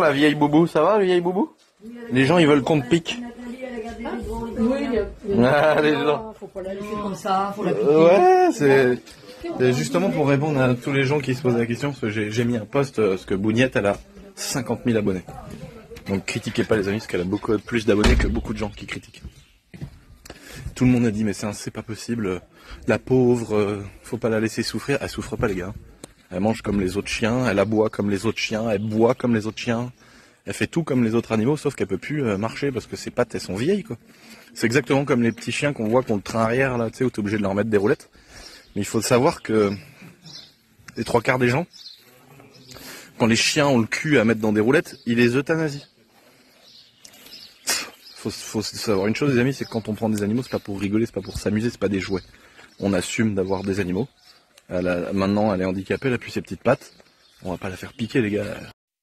La vieille boubou, ça va, la vieille boubou? Les gens, ils veulent qu'on te pique. Oui, Les gens. faut pas la laisser comme ça, faut la piquer. Ouais, c'est justement pour répondre à tous les gens qui se posent la question, parce que j'ai mis un post, parce que Bougnette, elle a 50 000 abonnés. Donc critiquez pas les amis, parce qu'elle a beaucoup plus d'abonnés que beaucoup de gens qui critiquent. Tout le monde a dit, mais c'est pas possible, la pauvre, faut pas la laisser souffrir. Elle souffre pas, les gars. Elle mange comme les autres chiens, elle aboie comme les autres chiens, elle boit comme les autres chiens. Elle fait tout comme les autres animaux, sauf qu'elle peut plus marcher parce que ses pattes, elles sont vieilles, quoi. C'est exactement comme les petits chiens qu'on voit qui ont le train arrière, là, tu sais, où t'es obligé de leur mettre des roulettes. Mais il faut savoir que les 3/4 des gens, quand les chiens ont le cul à mettre dans des roulettes, ils les euthanasient. Faut savoir une chose, les amis, c'est que quand on prend des animaux, c'est pas pour rigoler, c'est pas pour s'amuser, c'est pas des jouets. On assume d'avoir des animaux. Maintenant, elle est handicapée, elle a plus ses petites pattes. On va pas la faire piquer, les gars.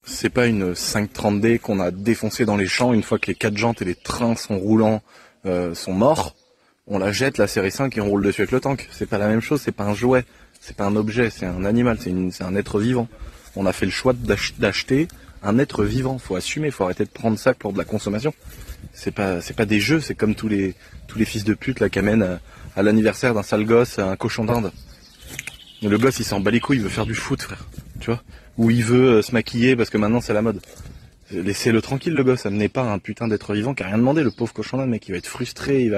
C'est pas une 530D qu'on a défoncée dans les champs une fois que les 4 jantes et les trains sont roulants, sont morts. On la jette, la série 5, et on roule dessus avec le tank. C'est pas la même chose, c'est pas un jouet, c'est pas un objet, c'est un animal, c'est un être vivant. On a fait le choix d'acheter un être vivant. Faut assumer, faut arrêter de prendre ça pour de la consommation. C'est pas des jeux, c'est comme tous les fils de pute là qui amènent à l'anniversaire d'un sale gosse un cochon d'Inde. Le gosse il s'en bat les couilles, il veut faire du foot, frère, tu vois. Ou il veut se maquiller parce que maintenant c'est la mode. Laissez-le tranquille, le gosse, amenez pas un putain d'être vivant qui a rien demandé, le pauvre cochon d'Inde, mec, il va être frustré,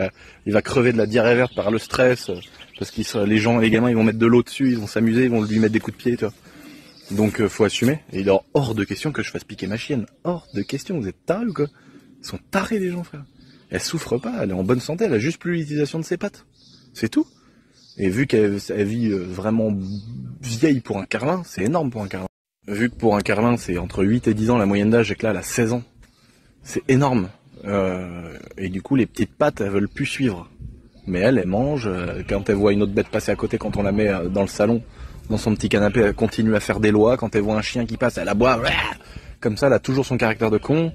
il va crever de la diarrhée verte par le stress, parce que les gamins ils vont mettre de l'eau dessus, ils vont s'amuser, ils vont lui mettre des coups de pied, tu vois. Donc faut assumer, et il est hors de question que je fasse piquer ma chienne, hors de question, vous êtes tarés ou quoi? Ils sont tarés les gens, frère. Elle souffre pas, elle est en bonne santé, elle a juste plus l'utilisation de ses pattes. C'est tout. Et vu qu'elle vit vraiment vieille pour un carlin, c'est énorme pour un carlin. Vu que pour un carlin c'est entre 8 et 10 ans la moyenne d'âge et que là elle a 16 ans, c'est énorme. Et du coup les petites pattes elles veulent plus suivre. Mais elle mange, quand elle voit une autre bête passer à côté, quand on la met dans le salon, dans son petit canapé, elle continue à faire des lois, quand elle voit un chien qui passe, elle aboie, comme ça elle a toujours son caractère de con,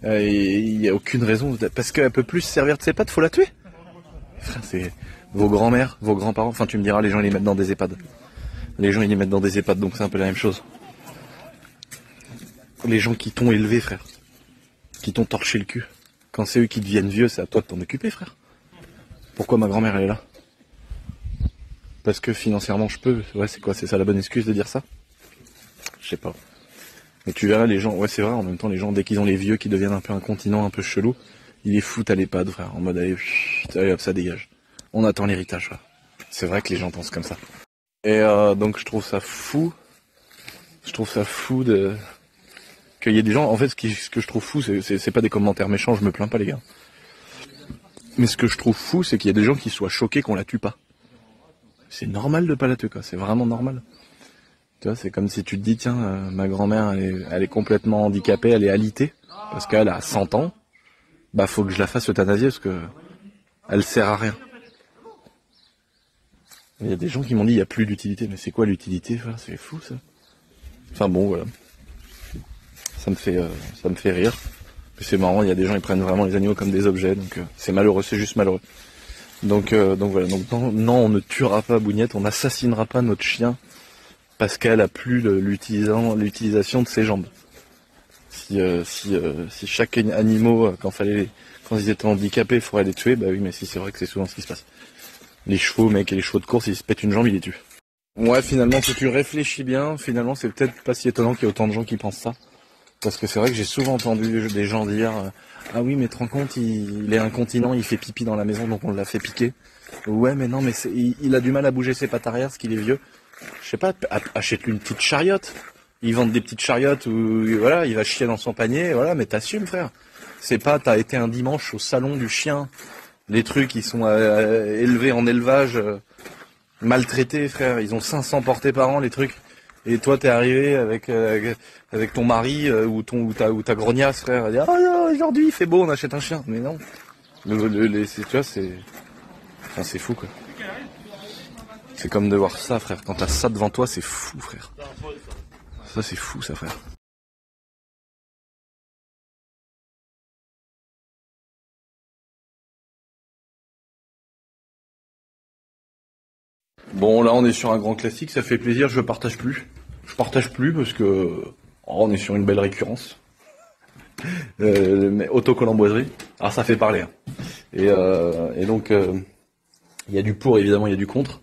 et il n'y a aucune raison, parce qu'elle peut plus se servir de ses pattes, faut la tuer. Frère, c'est vos grands-mères, vos grands-parents, enfin tu me diras, les gens ils les mettent dans des EHPAD. Les gens ils les mettent dans des EHPAD, donc c'est un peu la même chose. Les gens qui t'ont élevé, frère, qui t'ont torché le cul, quand c'est eux qui deviennent vieux, c'est à toi de t'en occuper, frère. Pourquoi ma grand-mère elle est là? Parce que financièrement je peux. Ouais, c'est quoi? C'est ça la bonne excuse de dire ça? Je sais pas. Mais tu verras les gens, ouais c'est vrai, en même temps les gens dès qu'ils ont les vieux qui deviennent un peu incontinents, un peu chelous, ils les foutent à l'EHPAD, frère, en mode allez, hop, ça dégage. On attend l'héritage, frère. C'est vrai que les gens pensent comme ça. Et donc je trouve ça fou. Je trouve ça fou de qu'il y ait des gens. En fait, ce que je trouve fou, c'est pas des commentaires méchants. Je me plains pas, les gars. Mais ce que je trouve fou, c'est qu'il y a des gens qui soient choqués qu'on la tue pas. C'est normal de pas la tuer, quoi. C'est vraiment normal. Tu vois, c'est comme si tu te dis, tiens, ma grand-mère, elle est complètement handicapée, elle est alitée, parce qu'elle a 100 ans. Bah, faut que je la fasse euthanasier, parce que elle sert à rien. Il y a des gens qui m'ont dit, il y a plus d'utilité. Mais c'est quoi l'utilité, frère? C'est fou, ça. Enfin bon, voilà. Ça me fait rire. Puis c'est marrant, il y a des gens qui prennent vraiment les animaux comme des objets, donc c'est malheureux, c'est juste malheureux. Donc voilà, donc non, on ne tuera pas Bougnette, on n'assassinera pas notre chien parce qu'elle a plus l'utilisation de ses jambes. Si chaque animal, quand ils étaient handicapés, il faudrait les tuer, bah oui, mais si c'est vrai que c'est souvent ce qui se passe. Les chevaux, mec, et les chevaux de course, ils se pètent une jambe, ils les tuent. Ouais, finalement, si tu réfléchis bien, finalement, c'est peut-être pas si étonnant qu'il y ait autant de gens qui pensent ça. Parce que c'est vrai que j'ai souvent entendu des gens dire ah oui, mais te rends compte, il est incontinent, il fait pipi dans la maison, donc on l'a fait piquer. Ouais, mais non, mais il a du mal à bouger ses pattes arrière, parce qu'il est vieux. Je sais pas, achète-lui une petite chariote. Ils vendent des petites chariotes où voilà, il va chier dans son panier, voilà, mais t'assumes, frère. C'est pas, t'as été un dimanche au salon du chien, les trucs ils sont élevés en élevage, maltraités, frère. Ils ont 500 portées par an, les trucs. Et toi, t'es arrivé avec ton mari ou ta grognasse, frère, à dire ah non, aujourd'hui il fait beau, on achète un chien. Mais non, tu vois, c'est fou, quoi. C'est comme de voir ça, frère. Quand t'as ça devant toi, c'est fou, frère. Ça, c'est fou, ça, frère. Bon, là, on est sur un grand classique, ça fait plaisir. Je partage plus parce que on est sur une belle récurrence. Autocollant boiserie. Alors ça fait parler. Hein. Et donc, il y a du pour, évidemment, il y a du contre.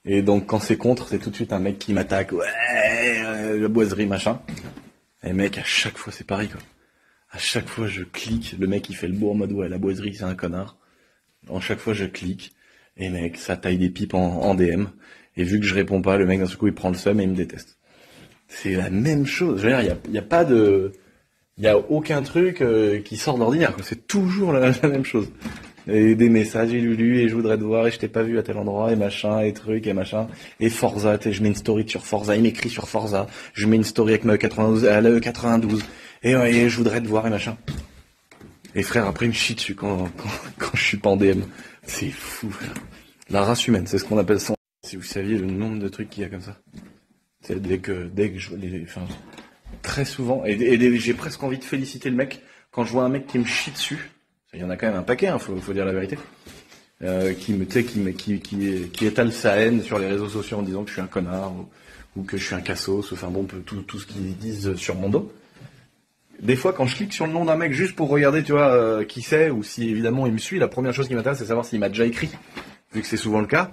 Et donc, quand c'est contre, c'est tout de suite un mec qui m'attaque. Ouais, la boiserie, machin. Et mec, à chaque fois, c'est pareil, quoi. À chaque fois, je clique. Le mec, il fait le beau en mode, ouais, la boiserie, c'est un connard. À chaque fois, je clique. Et mec, ça taille des pipes en DM. Et vu que je réponds pas, le mec, d'un seul coup, il prend le seum et il me déteste. C'est la même chose. Je veux dire, il y a pas de... Il y a aucun truc qui sort de l'ordinaire, quoi. C'est toujours la même chose. Et des messages, et Lulu, et je voudrais te voir, et je t'ai pas vu à tel endroit, et machin, et truc, et machin. Et Forza, je mets une story sur Forza, il m'écrit sur Forza. Je mets une story avec ma E92, à la E92. Et ouais, je voudrais te voir, et machin. Et frère, après, il me chie dessus quand je suis pas en DM. C'est fou, frère. La race humaine, c'est ce qu'on appelle ça. Si vous saviez le nombre de trucs qu'il y a comme ça. C'est dès que je vois enfin, très souvent, et j'ai presque envie de féliciter le mec quand je vois un mec qui me chie dessus. Il y en a quand même un paquet, hein, faut dire la vérité. Qui étale sa haine sur les réseaux sociaux en disant que je suis un connard ou que je suis un cassos, enfin bon, tout ce qu'ils disent sur mon dos. Des fois, quand je clique sur le nom d'un mec juste pour regarder, tu vois, qui c'est, ou si évidemment il me suit, la première chose qui m'intéresse, c'est savoir s'il m'a déjà écrit, vu que c'est souvent le cas.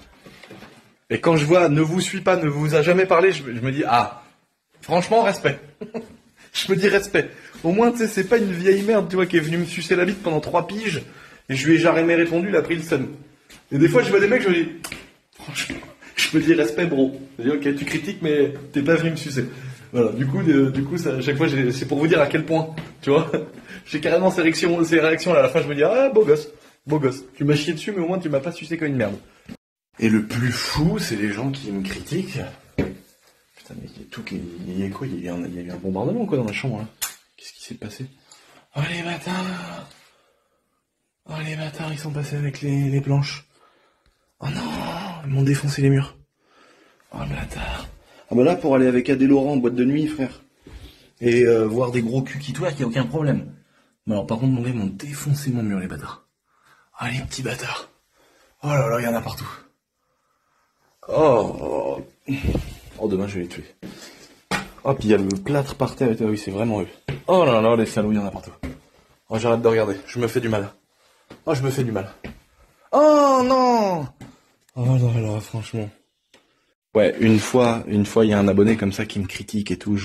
Et quand je vois ne vous suit pas, ne vous a jamais parlé, je me dis ah, franchement respect. Je me dis respect. Au moins, tu sais, c'est pas une vieille merde, tu vois, qui est venue me sucer la bite pendant 3 piges, et je lui ai jamais répondu, il a pris le seum. Et des fois, je vois des mecs, je me dis, franchement, je me dis respect, bro. Je me dis, ok, tu critiques, mais t'es pas venu me sucer. Voilà, du coup, ça, à chaque fois, c'est pour vous dire à quel point, tu vois. J'ai carrément ces réactions, là, à la fin, je me dis, ah, beau gosse. Tu m'as chié dessus, mais au moins, tu m'as pas sucé comme une merde. Et le plus fou, c'est les gens qui me critiquent. Putain, mais il y a quoi, il y a eu un bombardement, quoi, dans la chambre, là. Qu'est-ce qui s'est passé? Oh, les bâtards, ils sont passés avec les planches. Oh non, ils m'ont défoncé les murs. Oh, bâtard. Ah bah là, pour aller avec Adé Laurent en boîte de nuit, frère, et voir des gros culs qui twerk, y a aucun problème. Mais alors, par contre, mon gars, ils m'ont défoncé mon mur, les bâtards. Ah, les petits bâtards. Oh là là, il y en a partout. Oh, demain, je vais les tuer. Oh, puis il y a le plâtre par terre. Oui, c'est vraiment eux. Oh là là, les salauds, il y en a partout. Oh, j'arrête de regarder. Je me fais du mal. Oh, je me fais du mal. Oh non. Oh là là, franchement. Ouais, une fois, il y a un abonné comme ça qui me critique et tout.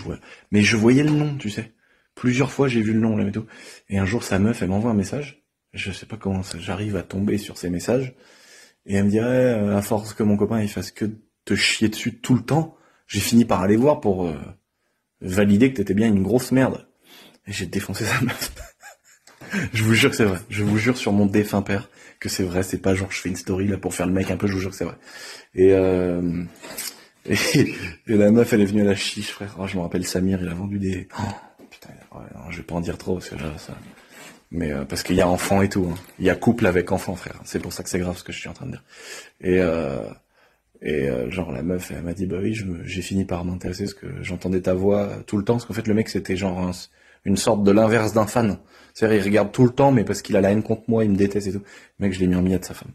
Mais je voyais le nom, tu sais. Plusieurs fois, j'ai vu le nom là et tout. Et un jour, sa meuf, elle m'envoie un message. Je sais pas comment ça, j'arrive à tomber sur ces messages. Et elle me dirait, à force que mon copain il fasse que te chier dessus tout le temps, j'ai fini par aller voir pour valider que t'étais bien une grosse merde. Et j'ai défoncé sa meuf. Je vous jure que c'est vrai. Je vous jure sur mon défunt père que c'est vrai. C'est pas genre je fais une story là pour faire le mec un peu. Je vous jure que c'est vrai. Et la meuf elle est venue à la chiche, frère. Oh, je me rappelle Samir, il a vendu des... Oh, putain, ouais, non, je vais pas en dire trop parce que là, ça... Mais parce qu'il y a enfant et tout. Hein. Il y a couple avec enfant, frère. C'est pour ça que c'est grave ce que je suis en train de dire. Et genre la meuf, elle m'a dit bah oui, j'ai fini par m'intéresser parce que j'entendais ta voix tout le temps. Parce qu'en fait le mec c'était genre une sorte de l'inverse d'un fan. C'est-à-dire il regarde tout le temps, mais parce qu'il a la haine contre moi, il me déteste et tout. Le mec, je l'ai mis en miette, sa femme.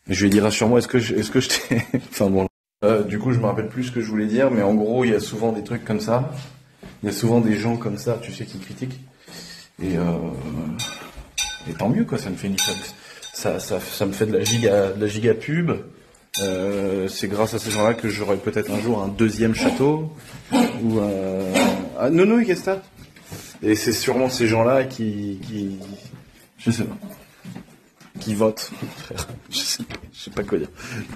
Et je lui ai dit rassure-moi, est-ce que je t'ai... Enfin bon. Du coup, je me rappelle plus ce que je voulais dire, mais en gros, il y a souvent des trucs comme ça. Il y a souvent des gens comme ça, tu sais, qui critiquent. Et tant mieux, quoi, ça me fait ça me fait de la giga pub. C'est grâce à ces gens-là que j'aurai peut-être un jour un deuxième château. Ou ah, non, qu'est-ce que t'as? Et c'est sûrement ces gens-là qui je sais pas, qui votent. Je sais pas quoi dire.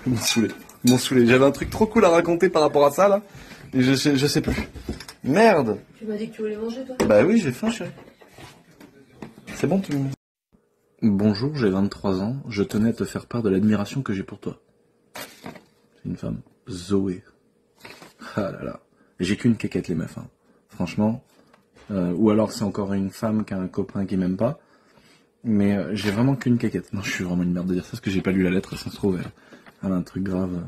Ils m'ont saoulé. J'avais un truc trop cool à raconter par rapport à ça, là. Et je sais plus. Merde. Tu m'as dit que tu voulais manger, toi? Bah oui, j'ai faim, chérie. C'est bon, Bonjour, j'ai 23 ans. Je tenais à te faire part de l'admiration que j'ai pour toi. C'est une femme. Zoé. Ah là là. J'ai qu'une quéquette, les meufs. Hein. Franchement. Ou alors c'est encore une femme qui a un copain qui m'aime pas. Mais j'ai vraiment qu'une quéquette. Non, je suis vraiment une merde de dire ça parce que j'ai pas lu la lettre, ça se trouve. Elle a un truc grave.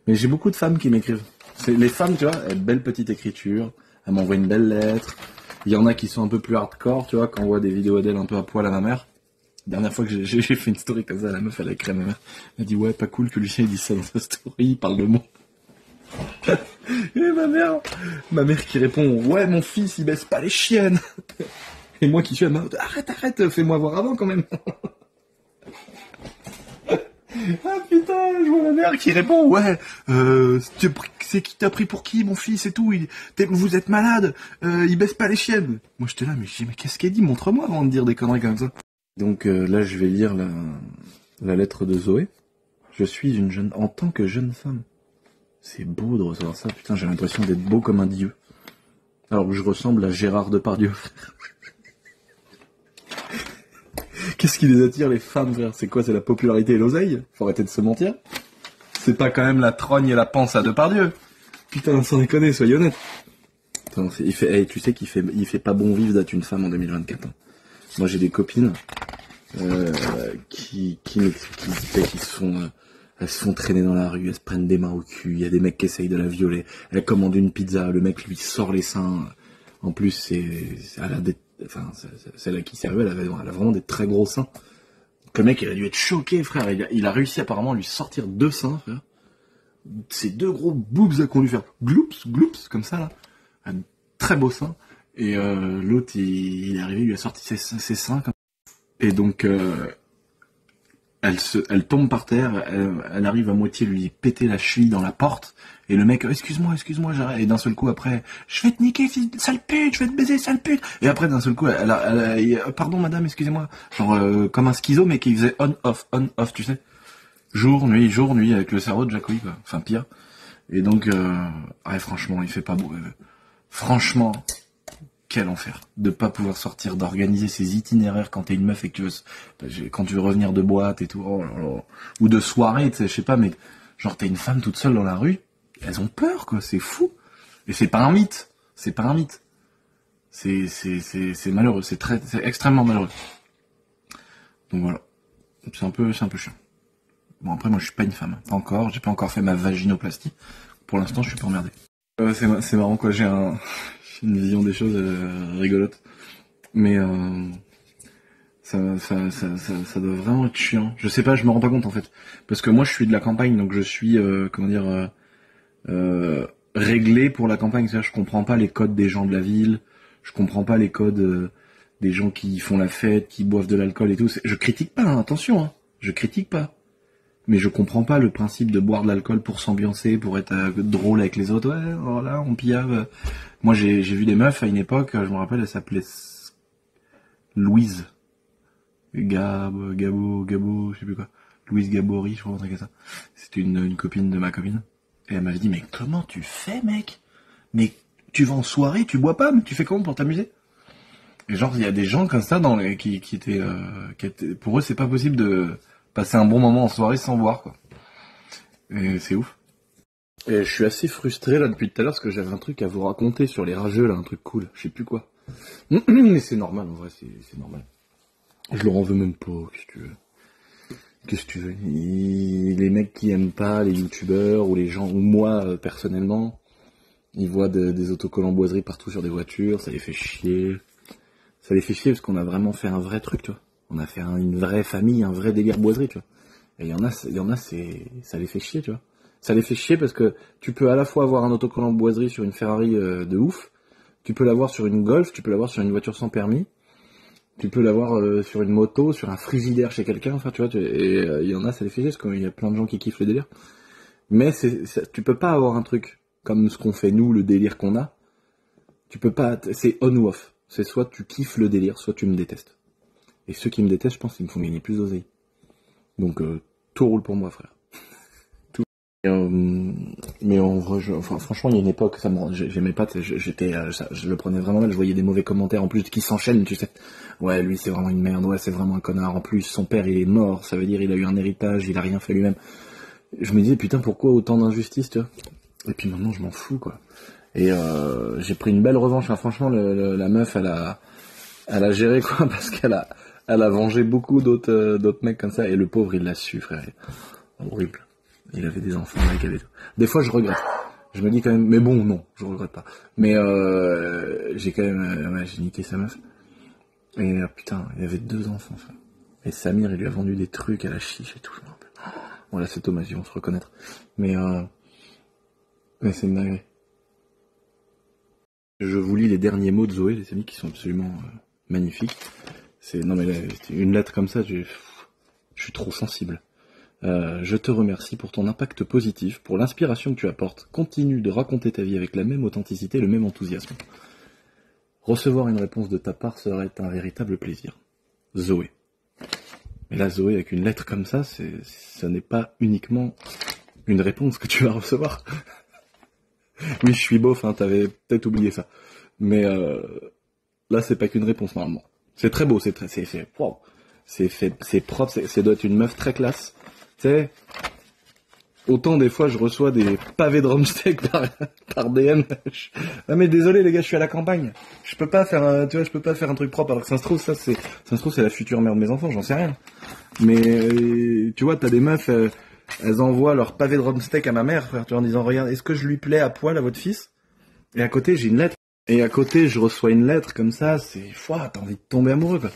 Mais j'ai beaucoup de femmes qui m'écrivent. Les femmes, tu vois, belle petite écriture. Elles m'envoient une belle lettre. Il y en a qui sont un peu plus hardcore, tu vois, quand on voit des vidéos d'elle un peu à poil à ma mère. Dernière fois que j'ai fait une story comme ça, la meuf, elle a écrit à ma mère. Elle a dit, ouais, pas cool que Lucien dise ça dans sa story, il parle de moi. Et ma mère qui répond, ouais, mon fils, il baisse pas les chiennes. Et moi qui suis à ma arrête, fais-moi voir avant quand même. Ah putain, je vois la mère qui répond, ouais, c'est qui t'a pris pour qui, mon fils et tout, vous êtes malade, il baisse pas les chiennes. Moi j'étais là, mais je dis, mais qu'est-ce qu'elle dit, montre-moi avant de dire des conneries comme ça. Donc là je vais lire la lettre de Zoé. Je suis en tant que jeune femme. C'est beau de recevoir ça, putain, j'ai l'impression d'être beau comme un dieu. Alors que je ressemble à Gérard Depardieu. Qu'est-ce qui les attire, les femmes, frère? C'est quoi? C'est la popularité et l'oseille? Faut arrêter de se mentir. C'est pas quand même la trogne et la panse à Depardieu. Putain, sans déconner, soyez honnête. Putain, tu sais qu'il fait pas bon vivre d'être une femme en 2024. Hein. Moi, j'ai des copines qui elles se font traîner dans la rue, elles se prennent des mains au cul, il y a des mecs qui essayent de la violer, elle commande une pizza, le mec lui sort les seins. En plus, celle à qui servait, elle a vraiment des très gros seins. Le mec, il a dû être choqué, frère. Il a réussi apparemment à lui sortir 2 seins, frère. Ces 2 gros boobs qu'on lui fait gloops, comme ça, là. Un très beau sein. Et l'autre, il est arrivé, il lui a sorti ses seins. Comme... Et donc, elle tombe par terre, elle arrive à moitié lui péter la cheville dans la porte, et le mec, excuse-moi, j'arrête, et d'un seul coup après, je vais te niquer, sale pute, je vais te baiser, sale pute, et après d'un seul coup, pardon madame, excusez-moi, genre comme un schizo, mais qui faisait on-off, tu sais, jour, nuit, avec le cerveau de Jacobi, quoi, enfin pire, et donc, ouais, franchement, il fait pas beau, franchement, quel enfer de pas pouvoir sortir, d'organiser ses itinéraires quand t'es une meuf et que quand tu veux revenir de boîte et tout, oh là là. Ou de soirée, tu sais, je sais pas, mais genre t'es une femme toute seule dans la rue, elles ont peur quoi, c'est fou. Et c'est pas un mythe, c'est malheureux, c'est extrêmement malheureux. Donc voilà, c'est un peu chiant. Bon après moi je suis pas une femme, pas encore, j'ai pas encore fait ma vaginoplastie. Pour l'instant je suis pas emmerdé. C'est marrant quoi, j'ai une vision des choses rigolote, mais ça doit vraiment être chiant. Je sais pas, je me rends pas compte en fait, parce que moi je suis de la campagne, donc je suis réglé pour la campagne. C'est-à-dire, je comprends pas les codes des gens de la ville, je comprends pas les codes des gens qui font la fête, qui boivent de l'alcool et tout. Je critique pas, hein, attention, hein, je critique pas. Mais je comprends pas le principe de boire de l'alcool pour s'ambiancer, pour être drôle avec les autres. Ouais, voilà, on piave. Moi, j'ai vu des meufs à une époque, je me rappelle, elle s'appelait Louise. Gabo, je sais plus quoi. Louise Gabory, je crois, un truc comme ça. C'était une copine de ma copine. Et elle m'avait dit, mais comment tu fais, mec? Mais tu vas en soirée, tu bois pas, mais tu fais comment pour t'amuser? Et genre, il y a des gens comme ça qui étaient, pour eux, c'est pas possible de passer un bon moment en soirée sans boire, quoi. Et c'est ouf. Et je suis assez frustré là depuis tout à l'heure parce que j'avais un truc à vous raconter sur les rageux là, un truc cool, je sais plus quoi. Mais c'est normal, en vrai, c'est normal. Je leur en veux même pas, qu'est-ce que tu veux. Les mecs qui aiment pas les youtubeurs ou les gens, ou moi personnellement, ils voient des autocollants boiseries partout sur des voitures, ça les fait chier. Ça les fait chier parce qu'on a vraiment fait un vrai truc, tu vois. On a fait une vraie famille, un vrai délire boiserie, tu vois. Et il y en a, ça les fait chier, tu vois. Ça les fait chier parce que tu peux à la fois avoir un autocollant boiserie sur une Ferrari de ouf, tu peux l'avoir sur une Golf, tu peux l'avoir sur une voiture sans permis, tu peux l'avoir sur une moto, sur un frigidaire chez quelqu'un, enfin tu vois, et il y en a, ça les fait chier parce qu'il y a plein de gens qui kiffent le délire. Mais tu peux pas avoir un truc comme ce qu'on fait nous, le délire qu'on a. Tu peux pas, c'est on ou off. C'est soit tu kiffes le délire, soit tu me détestes. Et ceux qui me détestent, je pense qu'ils me font gagner plus d'oseille. Donc tout roule pour moi, frère. Tout. Mais en vrai, franchement, il y a une époque, j'aimais pas, je le prenais vraiment mal. Je voyais des mauvais commentaires en plus qui s'enchaînent, tu sais. Ouais, lui c'est vraiment une merde. Ouais, c'est vraiment un connard. En plus, son père il est mort. Ça veut dire il a eu un héritage, il a rien fait lui-même. Je me disais putain, pourquoi autant d'injustice, tu vois. Et puis maintenant, je m'en fous, quoi. Et j'ai pris une belle revanche. Hein. Franchement, la meuf, elle a géré quoi, parce qu'elle a vengé beaucoup d'autres mecs comme ça. Et le pauvre, il l'a su, frère. Horrible. Il avait des enfants avec elle et tout. Des fois, je regrette. Je me dis quand même, mais bon, non, je regrette pas. Mais j'ai quand même, ouais, j'ai niqué sa meuf. Et putain, il avait 2 enfants, frère. Et Samir, il lui a vendu des trucs à la chiche et tout. Je me rappelle. Voilà, c'est Thomas, ils vont se reconnaître. Mais c'est une dinguerie. Je vous lis les derniers mots de Zoé, les amis, qui sont absolument magnifique. Non mais là, une lettre comme ça, je suis trop sensible. Je te remercie pour ton impact positif, pour l'inspiration que tu apportes. Continue de raconter ta vie avec la même authenticité, le même enthousiasme. Recevoir une réponse de ta part serait un véritable plaisir. Zoé. Mais là, Zoé, avec une lettre comme ça, ce n'est pas uniquement une réponse que tu vas recevoir. Oui, je suis beauf, hein, t'avais peut-être oublié ça. Mais là, c'est pas qu'une réponse, normalement. C'est très beau, c'est wow. C'est propre, ça doit être une meuf très classe. Tu sais, autant des fois je reçois des pavés de drumstick par DM. Ah mais désolé les gars, je suis à la campagne. Je peux pas faire je peux pas faire un truc propre alors que ça se trouve c'est la future mère de mes enfants, j'en sais rien. Mais tu vois, t'as des meufs, elles envoient leur pavé de drumstick à ma mère, frère, tu vois, en disant regarde, est-ce que je lui plais à poil à votre fils? Et à côté j'ai une lettre. Et à côté je reçois une lettre comme ça, t'as envie de tomber amoureux quoi.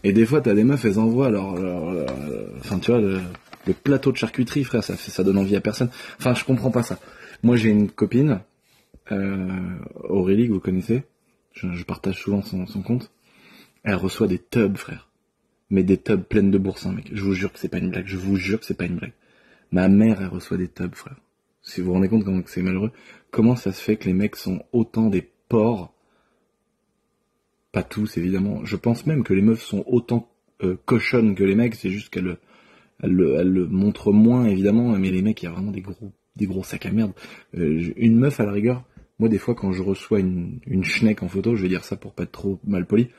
Et des fois, t'as des meufs, elles envoient enfin, tu vois, le plateau de charcuterie, frère, ça donne envie à personne. Enfin, je comprends pas ça. Moi, j'ai une copine, Aurélie, que vous connaissez. Je partage souvent son compte. Elle reçoit des tubs, frère. Mais des tubs pleines de boursins, mec. Je vous jure que c'est pas une blague. Je vous jure que c'est pas une blague. Ma mère, elle reçoit des tubs, frère. Si vous vous rendez compte comment c'est malheureux. Comment ça se fait que les mecs sont autant des porcs? Pas tous, évidemment. Je pense même que les meufs sont autant cochonnes que les mecs, c'est juste qu'elles le montrent moins, évidemment, mais les mecs, il y a vraiment des gros sacs à merde. Une meuf, à la rigueur, moi, des fois, quand je reçois une schneck en photo, je vais dire ça pour pas être trop mal poli,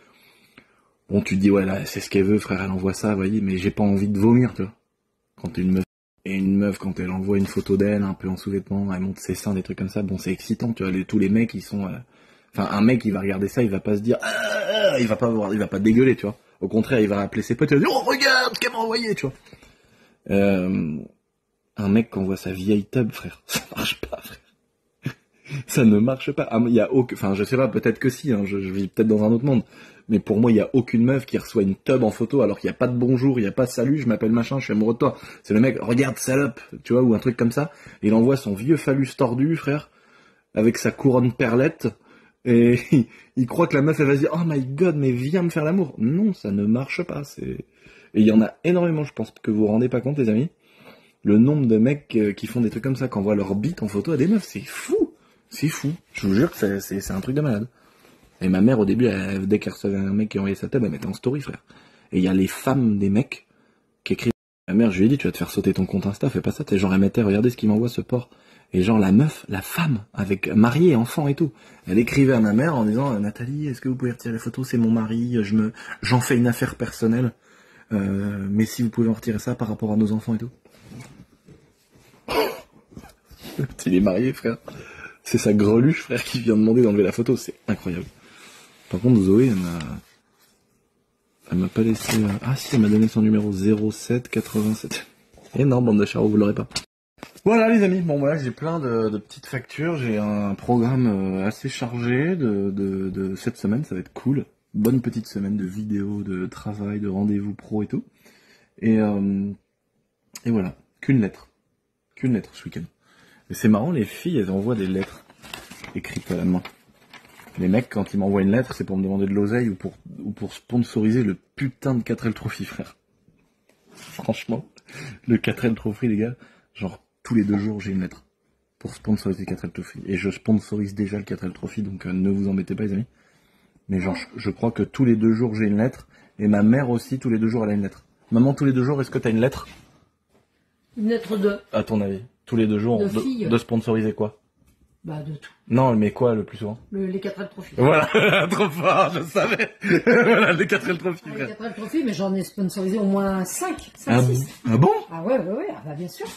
bon, tu te dis, ouais, là, c'est ce qu'elle veut, frère, elle envoie ça, vous voyez, mais j'ai pas envie de vomir, tu vois. Quand t'es une meuf. Et une meuf, quand elle envoie une photo d'elle, un peu en sous-vêtements, elle montre ses seins, des trucs comme ça, bon, c'est excitant, tu vois, tous les mecs, ils sont... Enfin, un mec, il va regarder ça, il va pas se dire, il va pas dégueuler, tu vois. Au contraire, il va appeler ses potes, il va dire, oh, regarde ce qu'elle m'a envoyé, tu vois. Un mec, quand on voit sa vieille tub, frère, ça marche pas, frère. Ça ne marche pas. Il y a enfin, je sais pas, peut-être que si, hein, je vis peut-être dans un autre monde. Mais pour moi, il y a aucune meuf qui reçoit une tub en photo alors qu'il n'y a pas de bonjour, il n'y a pas de salut, je m'appelle machin, je suis amoureux de toi. C'est le mec, regarde, salope, tu vois, ou un truc comme ça. Et il envoie son vieux phallus tordu, frère, avec sa couronne perlette. Et il croit que la meuf, elle va se dire, oh my god, mais viens me faire l'amour. Non, ça ne marche pas. Et il y en a énormément, je pense que vous vous rendez pas compte, les amis. Le nombre de mecs qui font des trucs comme ça, qui envoient leur bite en photo à des meufs, c'est fou. C'est fou. Je vous jure que c'est un truc de malade. Et ma mère, au début, dès qu'elle recevait un mec qui envoyait sa tête, elle mettait en story, frère. Et il y a les femmes des mecs qui écrivent. Ma mère, je lui ai dit, tu vas te faire sauter ton compte Insta, fais pas ça. Genre, elle mettait, regardez ce qu'il m'envoie, ce porc. Et genre, la meuf, la femme, avec mariée, enfant et tout, elle écrivait à ma mère en disant, Nathalie, est-ce que vous pouvez retirer la photo? C'est mon mari, j'en fais une affaire personnelle. Mais si vous pouvez en retirer ça par rapport à nos enfants et tout. Il est marié, frère. C'est sa greluche, frère, qui vient demander d'enlever la photo. C'est incroyable. Par contre, Zoé, elle m'a pas laissé... Ah si, elle m'a donné son numéro 0787. Énorme, bande de charros, vous l'aurez pas. Voilà les amis, bon voilà, j'ai plein de petites factures, j'ai un programme assez chargé de cette semaine, ça va être cool. Bonne petite semaine de vidéos, de travail, de rendez-vous pro et tout. Et voilà, qu'une lettre ce week-end. Et c'est marrant, les filles, elles envoient des lettres écrites à la main. Les mecs, quand ils m'envoient une lettre, c'est pour me demander de l'oseille ou pour sponsoriser le putain de 4L Trophy, frère. Franchement, le 4L Trophy, les gars, genre tous les 2 jours, j'ai une lettre pour sponsoriser le 4L Trophy. Et je sponsorise déjà le 4L Trophy, donc ne vous embêtez pas, les amis. Mais genre, je crois que tous les 2 jours, j'ai une lettre. Et ma mère aussi, tous les 2 jours, elle a une lettre. Maman, tous les 2 jours, est-ce que t'as une lettre? Une lettre de... À ton avis, tous les 2 jours, de sponsoriser quoi? Bah, de tout. Non, mais quoi le plus souvent? Les 4L Trophy. Voilà, trop fort, je savais. Voilà, les 4L Trophy, Les 4L Trophy, mais j'en ai sponsorisé au moins 5, 6. Ah bon? Ah ouais, ah bah bien sûr.